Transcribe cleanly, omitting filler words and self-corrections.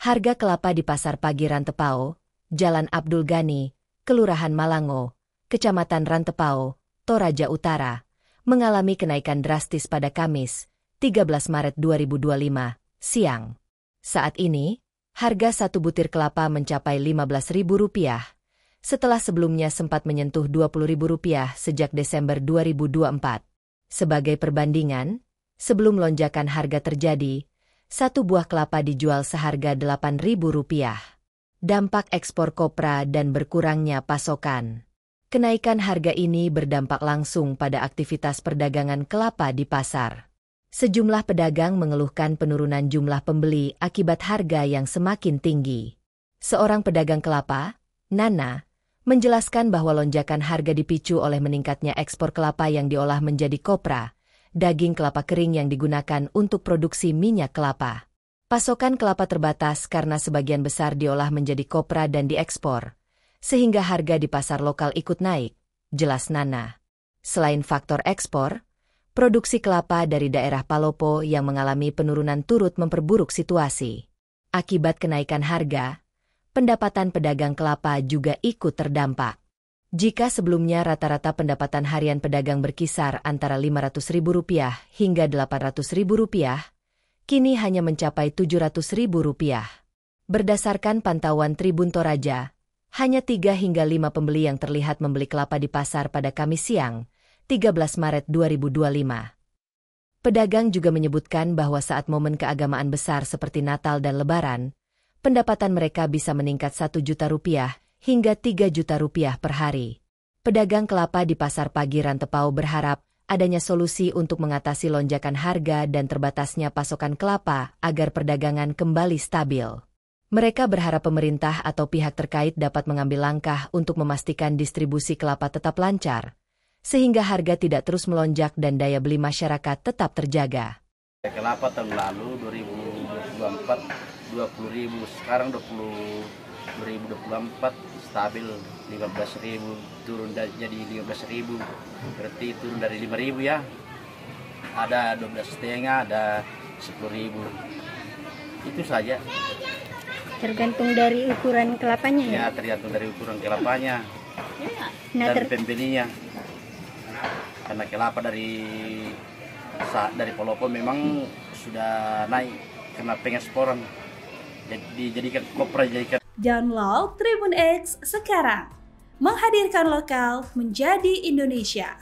Harga kelapa di Pasar Pagi Rantepao, Jalan Abdul Ghani, Kelurahan Malango, Kecamatan Rantepao, Toraja Utara, mengalami kenaikan drastis pada Kamis, 13 Maret 2025, siang. Saat ini, harga satu butir kelapa mencapai Rp15.000, setelah sebelumnya sempat menyentuh Rp20.000 sejak Desember 2024. Sebagai perbandingan, sebelum lonjakan harga terjadi, satu buah kelapa dijual seharga Rp8.000. Dampak ekspor kopra dan berkurangnya pasokan. Kenaikan harga ini berdampak langsung pada aktivitas perdagangan kelapa di pasar. Sejumlah pedagang mengeluhkan penurunan jumlah pembeli akibat harga yang semakin tinggi. Seorang pedagang kelapa, Nana, menjelaskan bahwa lonjakan harga dipicu oleh meningkatnya ekspor kelapa yang diolah menjadi kopra, daging kelapa kering yang digunakan untuk produksi minyak kelapa. Pasokan kelapa terbatas karena sebagian besar diolah menjadi kopra dan diekspor, sehingga harga di pasar lokal ikut naik, jelas Nana. Selain faktor ekspor, produksi kelapa dari daerah Palopo yang mengalami penurunan turut memperburuk situasi. Akibat kenaikan harga, pendapatan pedagang kelapa juga ikut terdampak. Jika sebelumnya rata-rata pendapatan harian pedagang berkisar antara Rp500.000 hingga Rp800.000, kini hanya mencapai Rp700.000. Berdasarkan pantauan Tribun Toraja, hanya 3 hingga 5 pembeli yang terlihat membeli kelapa di pasar pada Kamis siang, 13 Maret 2025. Pedagang juga menyebutkan bahwa saat momen keagamaan besar seperti Natal dan Lebaran, pendapatan mereka bisa meningkat Rp1 juta hingga Rp3 juta per hari. Pedagang kelapa di Pasar Pagi Rantepao berharap adanya solusi untuk mengatasi lonjakan harga dan terbatasnya pasokan kelapa agar perdagangan kembali stabil. Mereka berharap pemerintah atau pihak terkait dapat mengambil langkah untuk memastikan distribusi kelapa tetap lancar, sehingga harga tidak terus melonjak dan daya beli masyarakat tetap terjaga. Kelapa tahun lalu 2024 Rp20.000, sekarang 2024 stabil Rp15.000, turun jadi Rp15.000, berarti turun dari Rp5.000 ya. Ada 12,5, ada Rp10.000. Itu saja. Tergantung dari ukuran kelapanya ya? Ya, tergantung dari ukuran kelapanya dan pembelinya. Karena kelapa dari Palopo memang sudah naik karena pengeksporan. Dijadikan kopra, dijadikan. Download Tribun X sekarang, menghadirkan lokal menjadi Indonesia.